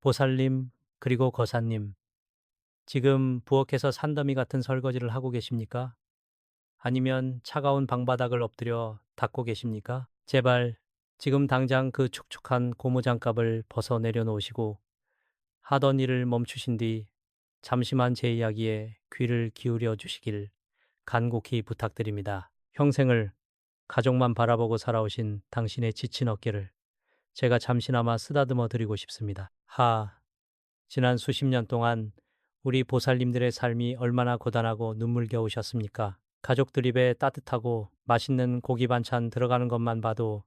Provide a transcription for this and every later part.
보살님, 그리고 거사님, 지금 부엌에서 산더미 같은 설거지를 하고 계십니까? 아니면 차가운 방바닥을 엎드려 닦고 계십니까? 제발 지금 당장 그 축축한 고무장갑을 벗어 내려놓으시고 하던 일을 멈추신 뒤 잠시만 제 이야기에 귀를 기울여 주시길 간곡히 부탁드립니다. 평생을 가족만 바라보고 살아오신 당신의 지친 어깨를 제가 잠시나마 쓰다듬어 드리고 싶습니다. 지난 수십 년 동안 우리 보살님들의 삶이 얼마나 고단하고 눈물겨우셨습니까? 가족들 입에 따뜻하고 맛있는 고기 반찬 들어가는 것만 봐도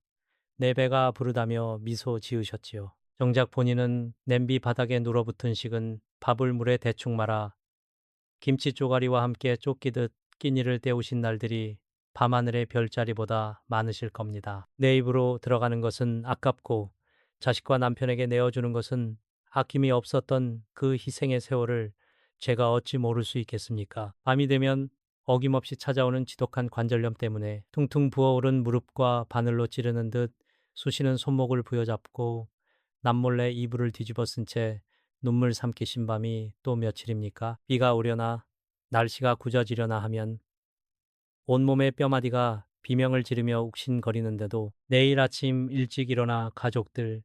내 배가 부르다며 미소 지으셨지요. 정작 본인은 냄비 바닥에 눌어붙은 식은 밥을 물에 대충 말아 김치 쪼가리와 함께 쫓기듯 끼니를 때우신 날들이 밤하늘의 별자리보다 많으실 겁니다. 내 입으로 들어가는 것은 아깝고 자식과 남편에게 내어주는 것은 아낌이 없었던 그 희생의 세월을 제가 어찌 모를 수 있겠습니까? 밤이 되면 어김없이 찾아오는 지독한 관절염 때문에 퉁퉁 부어오른 무릎과 바늘로 찌르는 듯 쑤시는 손목을 부여잡고 남몰래 이불을 뒤집어 쓴 채 눈물 삼키신 밤이 또 며칠입니까? 비가 오려나 날씨가 굳어지려나 하면 온몸의 뼈마디가 비명을 지르며 욱신거리는데도 내일 아침 일찍 일어나 가족들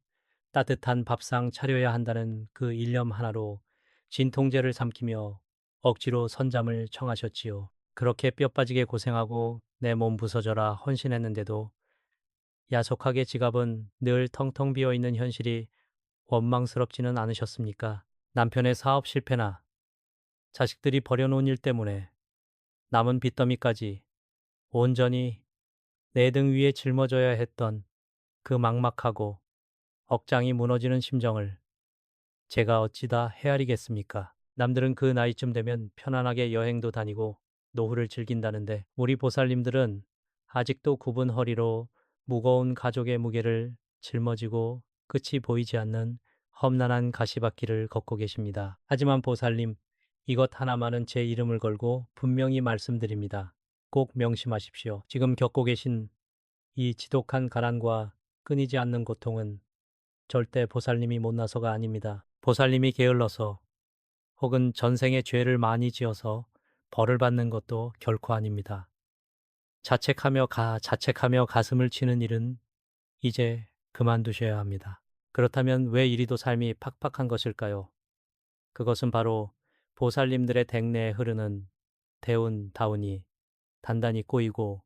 따뜻한 밥상 차려야 한다는 그 일념 하나로 진통제를 삼키며 억지로 선잠을 청하셨지요. 그렇게 뼈 빠지게 고생하고 내 몸 부서져라 헌신했는데도 야속하게 지갑은 늘 텅텅 비어 있는 현실이 원망스럽지는 않으셨습니까? 남편의 사업 실패나 자식들이 버려놓은 일 때문에 남은 빚더미까지 온전히 내 등 위에 짊어져야 했던 그 막막하고 억장이 무너지는 심정을 제가 어찌 다 헤아리겠습니까? 남들은 그 나이쯤 되면 편안하게 여행도 다니고 노후를 즐긴다는데 우리 보살님들은 아직도 굽은 허리로 무거운 가족의 무게를 짊어지고 끝이 보이지 않는 험난한 가시밭길을 걷고 계십니다. 하지만 보살님, 이것 하나만은 제 이름을 걸고 분명히 말씀드립니다. 꼭 명심하십시오. 지금 겪고 계신 이 지독한 가난과 끊이지 않는 고통은 절대 보살님이 못나서가 아닙니다. 보살님이 게을러서 혹은 전생에 죄를 많이 지어서 벌을 받는 것도 결코 아닙니다. 자책하며 가슴을 치는 일은 이제 그만두셔야 합니다. 그렇다면 왜 이리도 삶이 팍팍한 것일까요? 그것은 바로 보살님들의 댕내에 흐르는 대운, 다운이 단단히 꼬이고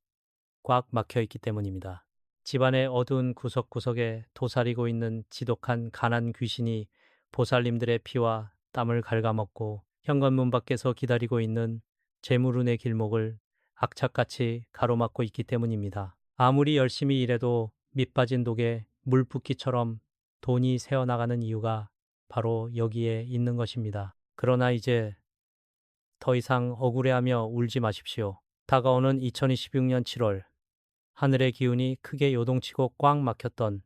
꽉 막혀 있기 때문입니다. 집안의 어두운 구석구석에 도사리고 있는 지독한 가난 귀신이 보살님들의 피와 땀을 갉아먹고 현관문 밖에서 기다리고 있는 재물운의 길목을 악착같이 가로막고 있기 때문입니다. 아무리 열심히 일해도 밑빠진 독에 물 붓기처럼 돈이 새어나가는 이유가 바로 여기에 있는 것입니다. 그러나 이제 더 이상 억울해하며 울지 마십시오. 다가오는 2026년 7월 하늘의 기운이 크게 요동치고 꽉 막혔던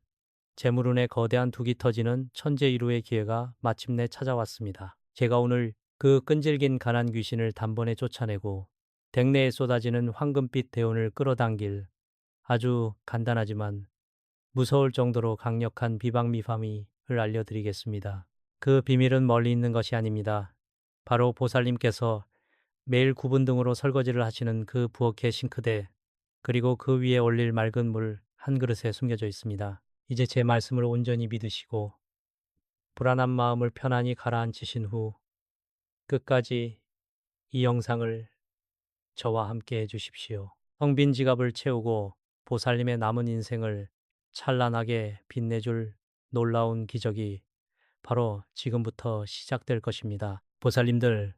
재물운의 거대한 둑이 터지는 천재일우의 기회가 마침내 찾아왔습니다. 제가 오늘 그 끈질긴 가난 귀신을 단번에 쫓아내고 댁내에 쏟아지는 황금빛 대운을 끌어당길 아주 간단하지만 무서울 정도로 강력한 비방미파미를 알려드리겠습니다. 그 비밀은 멀리 있는 것이 아닙니다. 바로 보살님께서 매일 구분 등으로 설거지를 하시는 그 부엌의 싱크대, 그리고 그 위에 올릴 맑은 물 한 그릇에 숨겨져 있습니다. 이제 제 말씀을 온전히 믿으시고 불안한 마음을 편안히 가라앉히신 후 끝까지 이 영상을 저와 함께 해주십시오. 텅 빈 지갑을 채우고 보살님의 남은 인생을 찬란하게 빛내줄 놀라운 기적이 바로 지금부터 시작될 것입니다. 보살님들,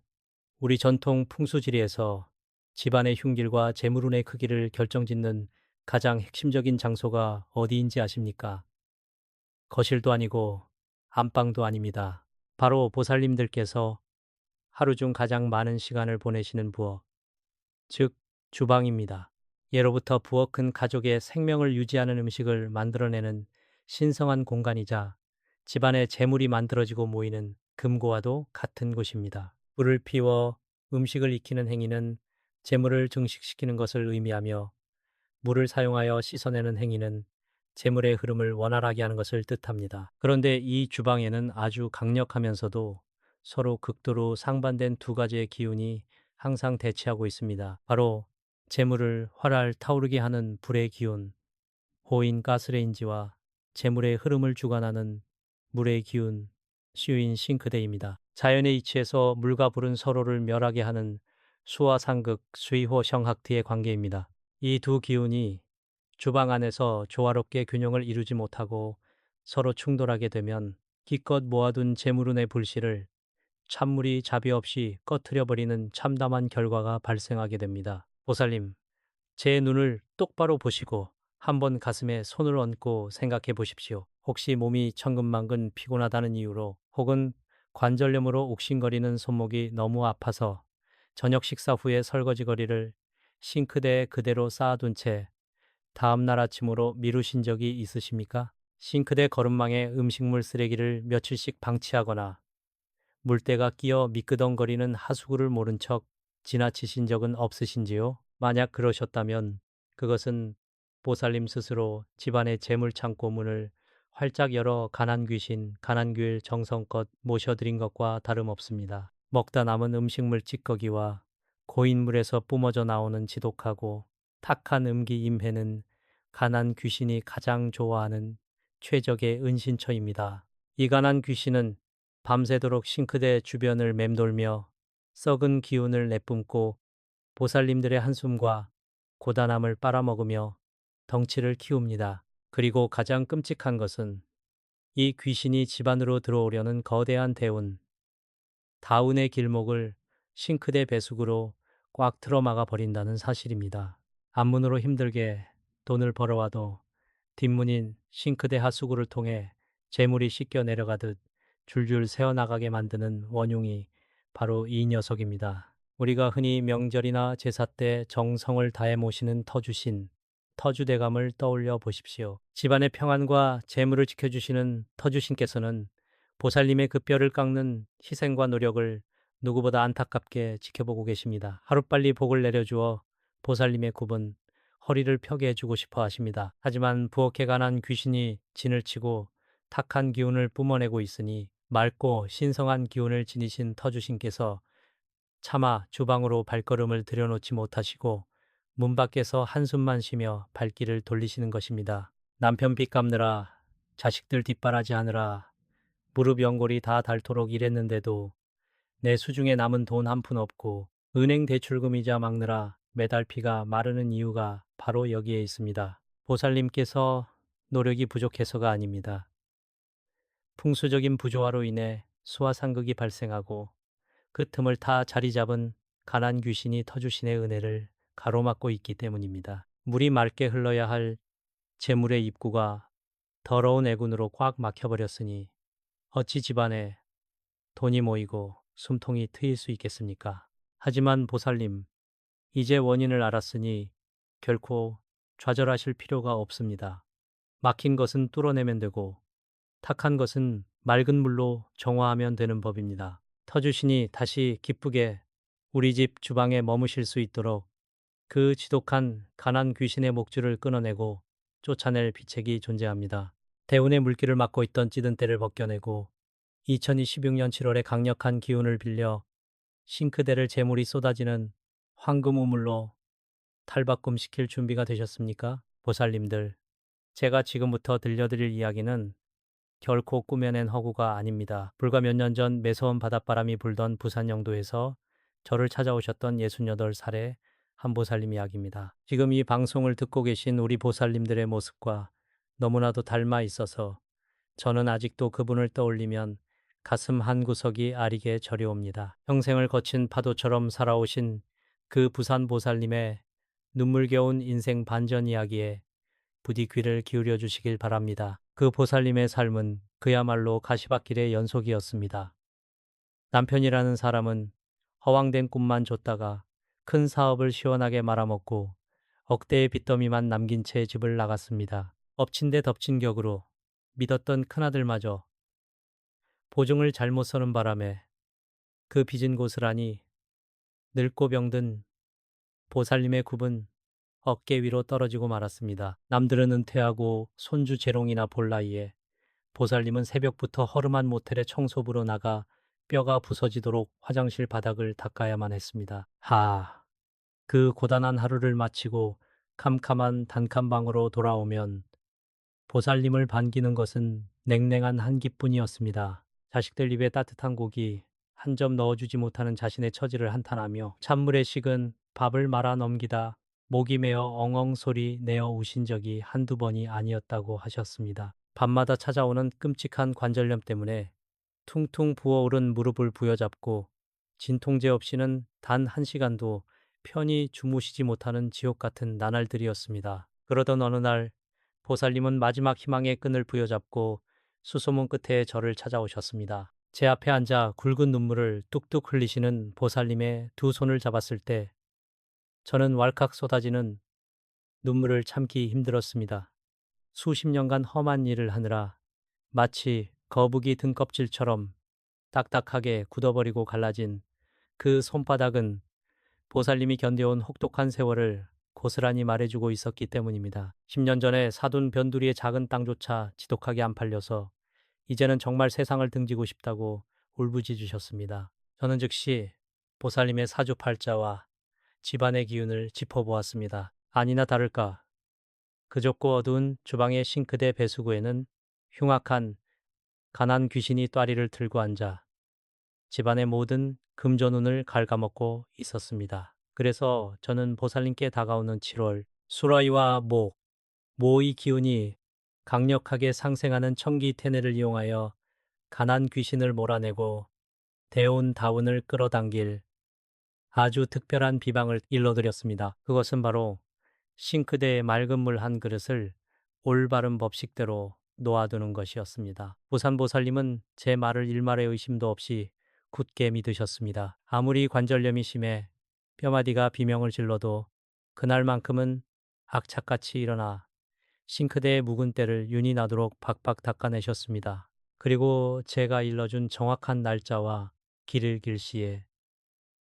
우리 전통 풍수지리에서 집안의 흉길과 재물운의 크기를 결정짓는 가장 핵심적인 장소가 어디인지 아십니까? 거실도 아니고 안방도 아닙니다. 바로 보살님들께서 하루 중 가장 많은 시간을 보내시는 부엌, 즉 주방입니다. 예로부터 부엌은 가족의 생명을 유지하는 음식을 만들어내는 신성한 공간이자 집안의 재물이 만들어지고 모이는 금고와도 같은 곳입니다. 불을 피워 음식을 익히는 행위는 재물을 증식시키는 것을 의미하며 물을 사용하여 씻어내는 행위는 재물의 흐름을 원활하게 하는 것을 뜻합니다. 그런데 이 주방에는 아주 강력하면서도 서로 극도로 상반된 두 가지의 기운이 항상 대치하고 있습니다. 바로 재물을 활활 타오르게 하는 불의 기운, 호인 가스레인지와 재물의 흐름을 주관하는 물의 기운, 시유인 싱크대입니다. 자연의 이치에서 물과 불은 서로를 멸하게 하는 수화 상극, 수의호 성학티의 관계입니다. 이 두 기운이 주방 안에서 조화롭게 균형을 이루지 못하고 서로 충돌하게 되면 기껏 모아둔 재물운의 불씨를 찬물이 자비 없이 꺼트려 버리는 참담한 결과가 발생하게 됩니다. 보살님, 제 눈을 똑바로 보시고 한번 가슴에 손을 얹고 생각해 보십시오. 혹시 몸이 천근만근 피곤하다는 이유로 혹은 관절염으로 욱신거리는 손목이 너무 아파서 저녁 식사 후에 설거지거리를 싱크대에 그대로 쌓아둔 채 다음날 아침으로 미루신 적이 있으십니까? 싱크대 거름망에 음식물 쓰레기를 며칠씩 방치하거나 물때가 끼어 미끄덩거리는 하수구를 모른 척 지나치신 적은 없으신지요? 만약 그러셨다면 그것은 보살님 스스로 집안의 재물 창고 문을 활짝 열어 가난 귀신, 가난 귀를 정성껏 모셔드린 것과 다름없습니다. 먹다 남은 음식물 찌꺼기와 고인물에서 뿜어져 나오는 지독하고 탁한 음기 임해는 가난 귀신이 가장 좋아하는 최적의 은신처입니다. 이 가난 귀신은 밤새도록 싱크대 주변을 맴돌며 썩은 기운을 내뿜고 보살님들의 한숨과 고단함을 빨아먹으며 덩치를 키웁니다. 그리고 가장 끔찍한 것은 이 귀신이 집안으로 들어오려는 거대한 대운, 다운의 길목을 싱크대 배수구로 꽉 틀어막아 버린다는 사실입니다. 앞문으로 힘들게 돈을 벌어와도 뒷문인 싱크대 하수구를 통해 재물이 씻겨 내려가듯 줄줄 새어나가게 만드는 원흉이 바로 이 녀석입니다. 우리가 흔히 명절이나 제사 때 정성을 다해 모시는 터주신, 터주대감을 떠올려 보십시오. 집안의 평안과 재물을 지켜주시는 터주신께서는 보살님의 그 뼈를 깎는 희생과 노력을 누구보다 안타깝게 지켜보고 계십니다. 하루빨리 복을 내려주어 보살님의 굽은 허리를 펴게 해주고 싶어 하십니다. 하지만 부엌에 관한 귀신이 진을 치고 탁한 기운을 뿜어내고 있으니 맑고 신성한 기운을 지니신 터주신께서 차마 주방으로 발걸음을 들여놓지 못하시고 문 밖에서 한숨만 쉬며 발길을 돌리시는 것입니다. 남편 빚 갚느라, 자식들 뒷바라지 하느라 무릎 연골이 다 닳도록 일했는데도 내 수중에 남은 돈 한 푼 없고 은행 대출금 이자 막느라 매달 피가 마르는 이유가 바로 여기에 있습니다. 보살님께서 노력이 부족해서가 아닙니다. 풍수적인 부조화로 인해 수화상극이 발생하고 그 틈을 타 자리 잡은 가난 귀신이 터주신의 은혜를 가로막고 있기 때문입니다. 물이 맑게 흘러야 할 재물의 입구가 더러운 애군으로 꽉 막혀버렸으니 어찌 집안에 돈이 모이고 숨통이 트일 수 있겠습니까? 하지만 보살님, 이제 원인을 알았으니 결코 좌절하실 필요가 없습니다. 막힌 것은 뚫어내면 되고 탁한 것은 맑은 물로 정화하면 되는 법입니다. 터주신이 다시 기쁘게 우리 집 주방에 머무실 수 있도록 그 지독한 가난 귀신의 목줄을 끊어내고 쫓아낼 비책이 존재합니다. 대운의 물길을 막고 있던 찌든 때를 벗겨내고 2026년 7월에 강력한 기운을 빌려 싱크대를 재물이 쏟아지는 황금 우물로 탈바꿈시킬 준비가 되셨습니까? 보살님들, 제가 지금부터 들려드릴 이야기는 결코 꾸며낸 허구가 아닙니다. 불과 몇 년 전 매서운 바닷바람이 불던 부산 영도에서 저를 찾아오셨던 68살의 한 보살님 이야기입니다. 지금 이 방송을 듣고 계신 우리 보살님들의 모습과 너무나도 닮아 있어서 저는 아직도 그분을 떠올리면 가슴 한 구석이 아리게 저려옵니다. 평생을 거친 파도처럼 살아오신 그 부산 보살님의 눈물겨운 인생 반전 이야기에 부디 귀를 기울여 주시길 바랍니다. 그 보살님의 삶은 그야말로 가시밭길의 연속이었습니다. 남편이라는 사람은 허황된 꿈만 줬다가 큰 사업을 시원하게 말아먹고 억대의 빚더미만 남긴 채 집을 나갔습니다. 엎친 데 덮친 격으로 믿었던 큰아들마저 보증을 잘못 서는 바람에 그 빚은 고스란히 늙고 병든 보살님의 굽은 어깨 위로 떨어지고 말았습니다. 남들은 은퇴하고 손주 재롱이나 볼 나이에 보살님은 새벽부터 허름한 모텔에 청소부로 나가 뼈가 부서지도록 화장실 바닥을 닦아야만 했습니다. 그 고단한 하루를 마치고 캄캄한 단칸방으로 돌아오면 보살님을 반기는 것은 냉랭한 한기뿐이었습니다. 자식들 입에 따뜻한 고기 한 점 넣어주지 못하는 자신의 처지를 한탄하며 찬물에 식은 밥을 말아 넘기다 목이 메어 엉엉 소리 내어 우신 적이 한두 번이 아니었다고 하셨습니다. 밤마다 찾아오는 끔찍한 관절염 때문에 퉁퉁 부어오른 무릎을 부여잡고 진통제 없이는 단 1시간도 편히 주무시지 못하는 지옥 같은 나날들이었습니다. 그러던 어느 날 보살님은 마지막 희망의 끈을 부여잡고 수소문 끝에 저를 찾아오셨습니다. 제 앞에 앉아 굵은 눈물을 뚝뚝 흘리시는 보살님의 두 손을 잡았을 때 저는 왈칵 쏟아지는 눈물을 참기 힘들었습니다. 수십 년간 험한 일을 하느라 마치 거북이 등껍질처럼 딱딱하게 굳어버리고 갈라진 그 손바닥은 보살님이 견뎌온 혹독한 세월을 고스란히 말해주고 있었기 때문입니다. 10년 전에 사둔 변두리의 작은 땅조차 지독하게 안 팔려서 이제는 정말 세상을 등지고 싶다고 울부짖으셨습니다. 저는 즉시 보살님의 사주팔자와 집안의 기운을 짚어보았습니다. 아니나 다를까 그 좁고 어두운 주방의 싱크대 배수구에는 흉악한 가난 귀신이 또아리를 들고 앉아 집안의 모든 금전운을 갉아먹고 있었습니다. 그래서 저는 보살님께 다가오는 7월 수라이와 모의 기운이 강력하게 상생하는 청기 태뇌를 이용하여 가난 귀신을 몰아내고 대운 다운을 끌어당길 아주 특별한 비방을 일러드렸습니다. 그것은 바로 싱크대에 맑은 물 한 그릇을 올바른 법식대로 놓아두는 것이었습니다. 부산보살님은 제 말을 일말의 의심도 없이 굳게 믿으셨습니다. 아무리 관절염이 심해 뼈마디가 비명을 질러도 그날만큼은 악착같이 일어나 싱크대의 묵은 때를 윤이 나도록 박박 닦아내셨습니다. 그리고 제가 일러준 정확한 날짜와 길을 길시에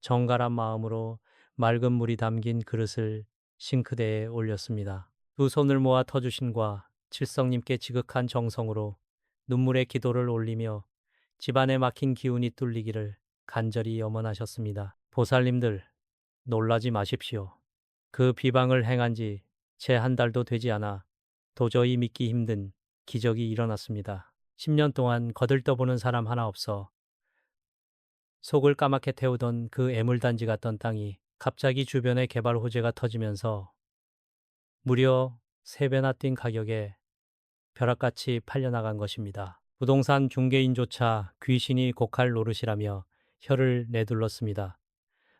정갈한 마음으로 맑은 물이 담긴 그릇을 싱크대에 올렸습니다. 두 손을 모아 터주신과 칠성님께 지극한 정성으로 눈물의 기도를 올리며 집안에 막힌 기운이 뚫리기를 간절히 염원하셨습니다. 보살님들, 놀라지 마십시오. 그 비방을 행한 지 채 한 달도 되지 않아 도저히 믿기 힘든 기적이 일어났습니다. 10년 동안 거들떠보는 사람 하나 없어 속을 까맣게 태우던 그 애물단지 같던 땅이 갑자기 주변에 개발 호재가 터지면서 무려 3배나 뛴 가격에 벼락같이 팔려나간 것입니다. 부동산 중개인조차 귀신이 고칼 노릇이라며 혀를 내둘렀습니다.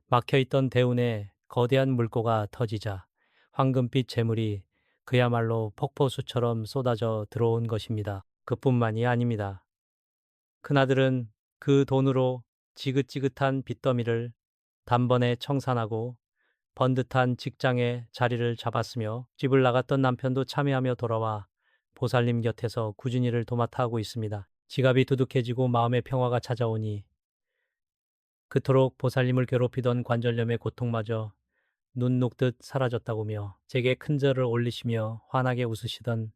막혀있던 대운에 거대한 물고가 터지자 황금빛 재물이 그야말로 폭포수처럼 쏟아져 들어온 것입니다. 그뿐만이 아닙니다. 큰아들은 그 돈으로 지긋지긋한 빚더미를 단번에 청산하고 번듯한 직장에 자리를 잡았으며 집을 나갔던 남편도 참여하며 돌아와 보살님 곁에서 꾸준히를 도맡아 하고 있습니다. 지갑이 두둑해지고 마음의 평화가 찾아오니 그토록 보살님을 괴롭히던 관절염의 고통마저 눈 녹듯 사라졌다고며 제게 큰절을 올리시며 환하게 웃으시던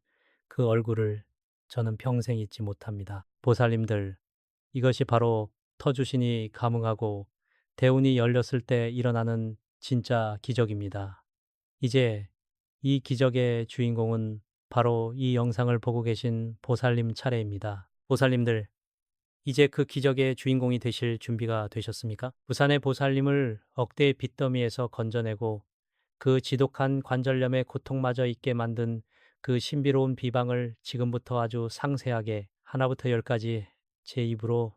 그 얼굴을 저는 평생 잊지 못합니다. 보살님들, 이것이 바로 터주신이 감응하고 대운이 열렸을 때 일어나는 진짜 기적입니다. 이제 이 기적의 주인공은 바로 이 영상을 보고 계신 보살님 차례입니다. 보살님들, 이제 그 기적의 주인공이 되실 준비가 되셨습니까? 부산의 보살님을 억대의 빚더미에서 건져내고 그 지독한 관절염의 고통마저 잊게 만든 그 신비로운 비방을 지금부터 아주 상세하게 하나부터 열까지 제 입으로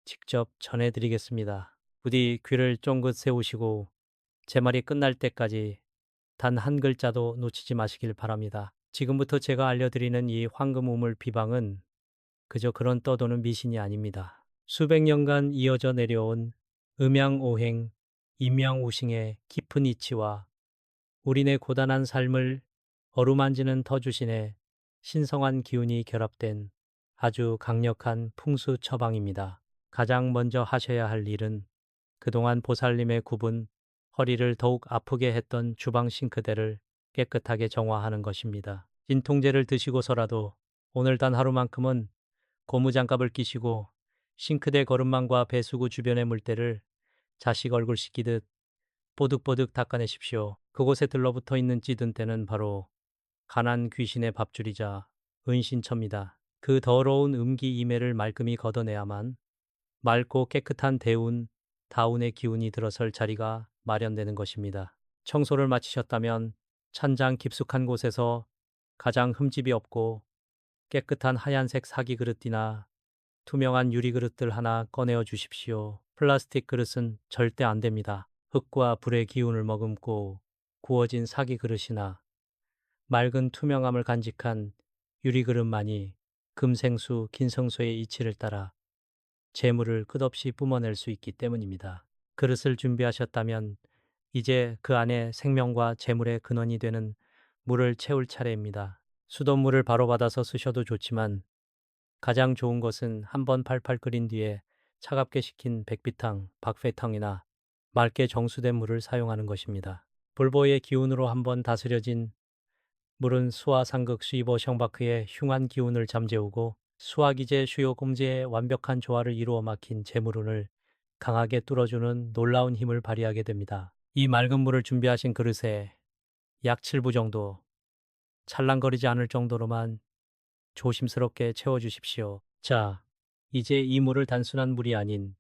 직접 전해드리겠습니다. 부디 귀를 쫑긋 세우시고 제 말이 끝날 때까지 단 한 글자도 놓치지 마시길 바랍니다. 지금부터 제가 알려드리는 이 황금 우물 비방은 그저 그런 떠도는 미신이 아닙니다. 수백 년간 이어져 내려온 음양오행, 임양우싱의 깊은 이치와 우리네 고단한 삶을 어루만지는 터주신의 신성한 기운이 결합된 아주 강력한 풍수 처방입니다. 가장 먼저 하셔야 할 일은 그동안 보살님의 굽은 허리를 더욱 아프게 했던 주방 싱크대를 깨끗하게 정화하는 것입니다. 진통제를 드시고서라도 오늘 단 하루만큼은 고무장갑을 끼시고 싱크대 거름망과 배수구 주변의 물때를 자식 얼굴 씻기듯 뽀득뽀득 닦아내십시오. 그곳에 들러붙어 있는 찌든 때는 바로 가난 귀신의 밥줄이자 은신처입니다. 그 더러운 음기 이매를 말끔히 걷어내야만 맑고 깨끗한 대운, 다운의 기운이 들어설 자리가 마련되는 것입니다. 청소를 마치셨다면 찬장 깊숙한 곳에서 가장 흠집이 없고 깨끗한 하얀색 사기 그릇이나 투명한 유리 그릇들 하나 꺼내어 주십시오. 플라스틱 그릇은 절대 안 됩니다. 흙과 불의 기운을 머금고 구워진 사기 그릇이나 맑은 투명함을 간직한 유리 그릇만이 금생수, 긴성소의 이치를 따라 재물을 끝없이 뿜어낼 수 있기 때문입니다. 그릇을 준비하셨다면 이제 그 안에 생명과 재물의 근원이 되는 물을 채울 차례입니다. 수돗물을 바로 받아서 쓰셔도 좋지만 가장 좋은 것은 한번 팔팔 끓인 뒤에 차갑게 식힌 백비탕, 박회탕이나 맑게 정수된 물을 사용하는 것입니다. 볼보의 기운으로 한번 다스려진 물은 수화 상극 수이보 셩바크의 흉한 기운을 잠재우고 수화기제 수요금제의 완벽한 조화를 이루어 막힌 재물운을 강하게 뚫어주는 놀라운 힘을 발휘하게 됩니다. 이 맑은 물을 준비하신 그릇에 약 7부 정도 찰랑거리지 않을 정도로만 조심스럽게 채워주십시오. 자, 이제 이 물을 단순한 물이 아닌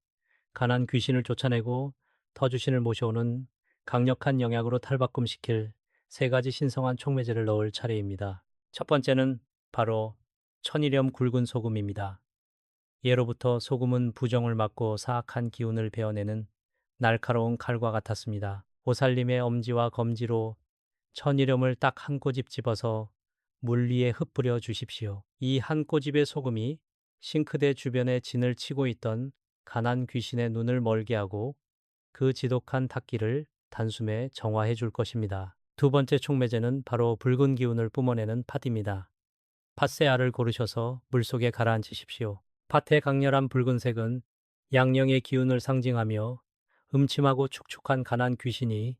가난 귀신을 쫓아내고 터주신을 모셔오는 강력한 영약으로 탈바꿈시킬 세 가지 신성한 촉매제를 넣을 차례입니다. 첫 번째는 바로 천일염 굵은 소금입니다. 예로부터 소금은 부정을 막고 사악한 기운을 베어내는 날카로운 칼과 같았습니다. 보살님의 엄지와 검지로 천일염을 딱 한 꼬집 집어서 물 위에 흩뿌려 주십시오. 이 한 꼬집의 소금이 싱크대 주변에 진을 치고 있던 가난 귀신의 눈을 멀게 하고 그 지독한 탁기를 단숨에 정화해 줄 것입니다. 두 번째 촉매제는 바로 붉은 기운을 뿜어내는 팥입니다. 팥새알을 고르셔서 물속에 가라앉히십시오. 팥의 강렬한 붉은색은 양령의 기운을 상징하며 음침하고 축축한 가난 귀신이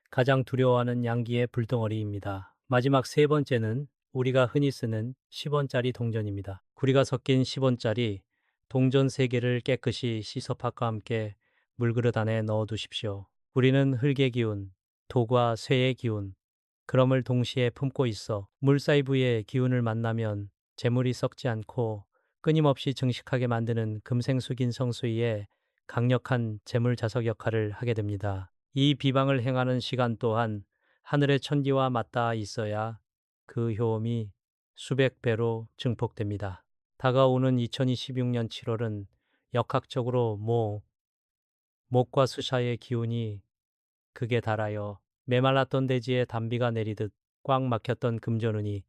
가장 두려워하는 양기의 불덩어리입니다. 마지막 세 번째는 우리가 흔히 쓰는 10원짜리 동전입니다. 구리가 섞인 10원짜리 동전 3개를 깨끗이 씻어 팥과 함께 물그릇 안에 넣어 두십시오. 구리는 흙의 기운, 도과 쇠의 기운, 그럼을 동시에 품고 있어 물 사이부의 기운을 만나면 재물이 썩지 않고 끊임없이 증식하게 만드는 금생수긴 성수의 강력한 재물 자석 역할을 하게 됩니다. 이 비방을 행하는 시간 또한 하늘의 천기와 맞닿아 있어야 그 효험이 수백 배로 증폭됩니다. 다가오는 2026년 7월은 역학적으로 목과 수샤의 기운이 극에 달하여 메말랐던 대지에 단비가 내리듯 꽉 막혔던 금전운이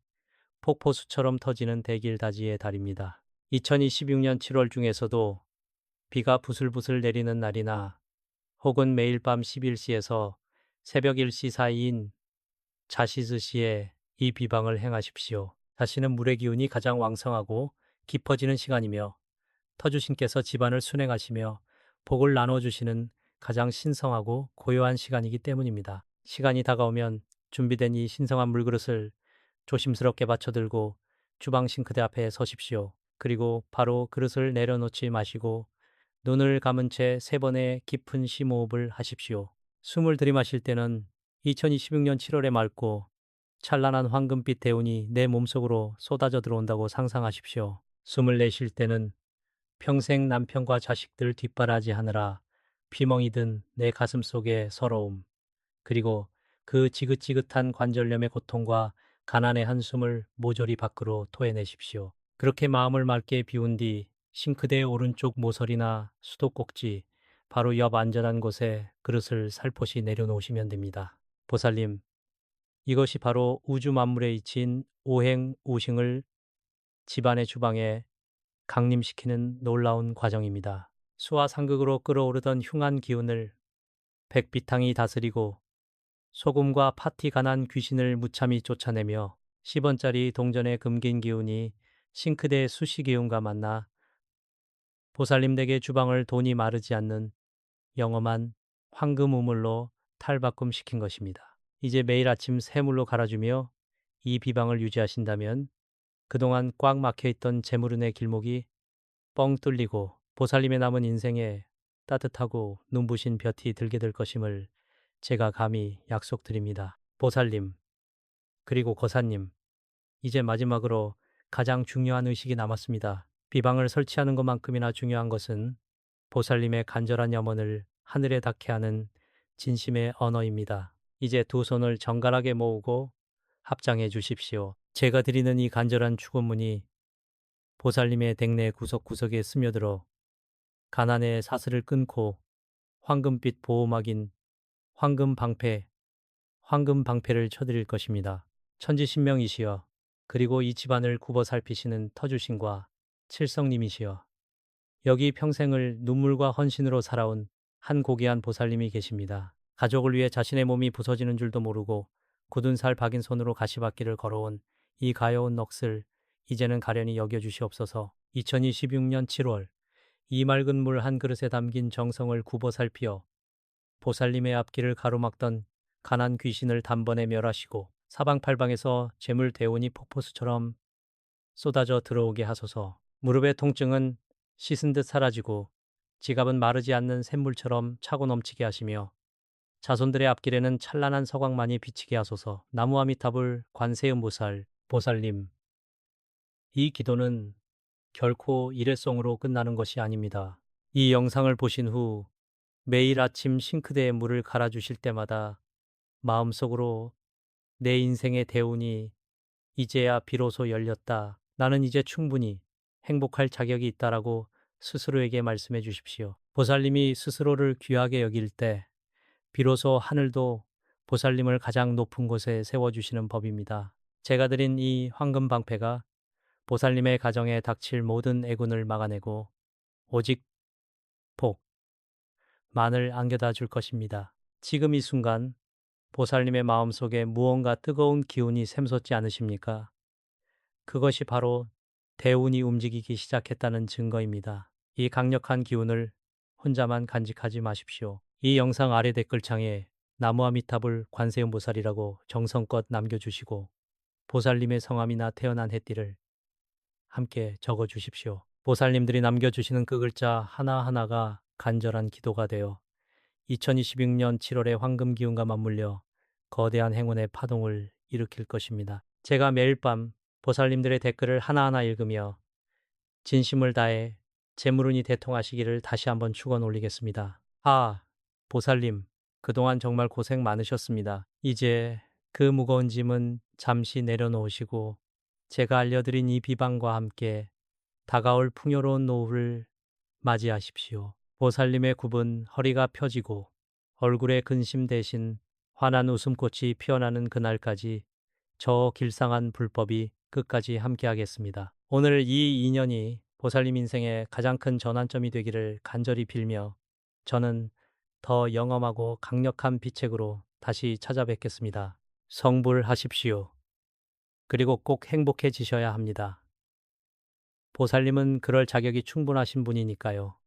폭포수처럼 터지는 대길다지의 달입니다. 2026년 7월 중에서도 비가 부슬부슬 내리는 날이나 혹은 매일 밤 11시에서 새벽 1시 사이인 자시즈 시에 이 비방을 행하십시오. 자신은 물의 기운이 가장 왕성하고 깊어지는 시간이며 터주신께서 집안을 순행하시며 복을 나눠주시는 가장 신성하고 고요한 시간이기 때문입니다. 시간이 다가오면 준비된 이 신성한 물그릇을 조심스럽게 받쳐들고 주방 싱크대 앞에 서십시오. 그리고 바로 그릇을 내려놓지 마시고 눈을 감은 채 3번의 깊은 심호흡을 하십시오. 숨을 들이마실 때는 2026년 7월에 맑고 찬란한 황금빛 대운이 내 몸속으로 쏟아져 들어온다고 상상하십시오. 숨을 내쉴 때는 평생 남편과 자식들 뒷바라지하느라 피멍이 든 내 가슴 속의 서러움, 그리고 그 지긋지긋한 관절염의 고통과 가난의 한숨을 모조리 밖으로 토해내십시오. 그렇게 마음을 맑게 비운 뒤 싱크대의 오른쪽 모서리나 수도꼭지, 바로 옆 안전한 곳에 그릇을 살포시 내려놓으시면 됩니다. 보살님, 이것이 바로 우주 만물의 이치인 오행우싱을 집안의 주방에 강림시키는 놀라운 과정입니다. 수와 상극으로 끓어오르던 흉한 기운을 백비탕이 다스리고 소금과 파티 가난 귀신을 무참히 쫓아내며 10원짜리 동전의 금긴 기운이 싱크대의 수시 기운과 만나 보살님 댁의 주방을 돈이 마르지 않는 영험한 황금 우물로 탈바꿈시킨 것입니다. 이제 매일 아침 새물로 갈아주며 이 비방을 유지하신다면 그동안 꽉 막혀있던 재물운의 길목이 뻥 뚫리고 보살님의 남은 인생에 따뜻하고 눈부신 볕이 들게 될 것임을 제가 감히 약속드립니다. 보살님, 그리고 거사님, 이제 마지막으로 가장 중요한 의식이 남았습니다. 비방을 설치하는 것만큼이나 중요한 것은 보살님의 간절한 염원을 하늘에 닿게 하는 진심의 언어입니다. 이제 두 손을 정갈하게 모으고 합장해 주십시오. 제가 드리는 이 간절한 축원문이 보살님의 댕내 구석구석에 스며들어 가난의 사슬을 끊고 황금빛 보호막인 황금방패를 쳐드릴 것입니다. 천지신명이시여, 그리고 이 집안을 굽어 살피시는 터주신과 칠성님이시여, 여기 평생을 눈물과 헌신으로 살아온 한 고귀한 보살님이 계십니다. 가족을 위해 자신의 몸이 부서지는 줄도 모르고 굳은 살 박인 손으로 가시밭길을 걸어온 이 가여운 넋을 이제는 가련히 여겨주시옵소서. 2026년 7월 이 맑은 물 한 그릇에 담긴 정성을 굽어 살피어 보살님의 앞길을 가로막던 가난 귀신을 단번에 멸하시고 사방팔방에서 재물 대운이 폭포수처럼 쏟아져 들어오게 하소서. 무릎의 통증은 씻은 듯 사라지고 지갑은 마르지 않는 샘물처럼 차고 넘치게 하시며 자손들의 앞길에는 찬란한 서광만이 비치게 하소서. 나무아미타불 관세음보살 보살님, 이 기도는 결코 일회성으로 끝나는 것이 아닙니다. 이 영상을 보신 후 매일 아침 싱크대에 물을 갈아주실 때마다 마음속으로 내 인생의 대운이 이제야 비로소 열렸다. 나는 이제 충분히 행복할 자격이 있다라고 스스로에게 말씀해 주십시오. 보살님이 스스로를 귀하게 여길 때 비로소 하늘도 보살님을 가장 높은 곳에 세워주시는 법입니다. 제가 드린 이 황금방패가 보살님의 가정에 닥칠 모든 애군을 막아내고 오직 복만을 안겨다 줄 것입니다. 지금 이 순간 보살님의 마음속에 무언가 뜨거운 기운이 샘솟지 않으십니까? 그것이 바로 대운이 움직이기 시작했다는 증거입니다. 이 강력한 기운을 혼자만 간직하지 마십시오. 이 영상 아래 댓글창에 나무아미타불 관세음보살이라고 정성껏 남겨주시고 보살님의 성함이나 태어난 해띠를 함께 적어주십시오. 보살님들이 남겨주시는 그 글자 하나하나가 간절한 기도가 되어 2026년 7월의 황금 기운과 맞물려 거대한 행운의 파동을 일으킬 것입니다. 제가 매일 밤 보살님들의 댓글을 하나하나 읽으며 진심을 다해 재물운이 대통하시기를 다시 한번 축원 올리겠습니다. 보살님, 그동안 정말 고생 많으셨습니다. 이제 그 무거운 짐은 잠시 내려놓으시고 제가 알려드린 이 비방과 함께 다가올 풍요로운 노후를 맞이하십시오. 보살님의 굽은 허리가 펴지고 얼굴에 근심 대신 환한 웃음꽃이 피어나는 그날까지 저 길상한 불법이 끝까지 함께하겠습니다. 오늘 이 인연이 보살님 인생의 가장 큰 전환점이 되기를 간절히 빌며 저는 더 영험하고 강력한 비책으로 다시 찾아뵙겠습니다. 성불하십시오. 그리고 꼭 행복해지셔야 합니다. 보살님은 그럴 자격이 충분하신 분이니까요.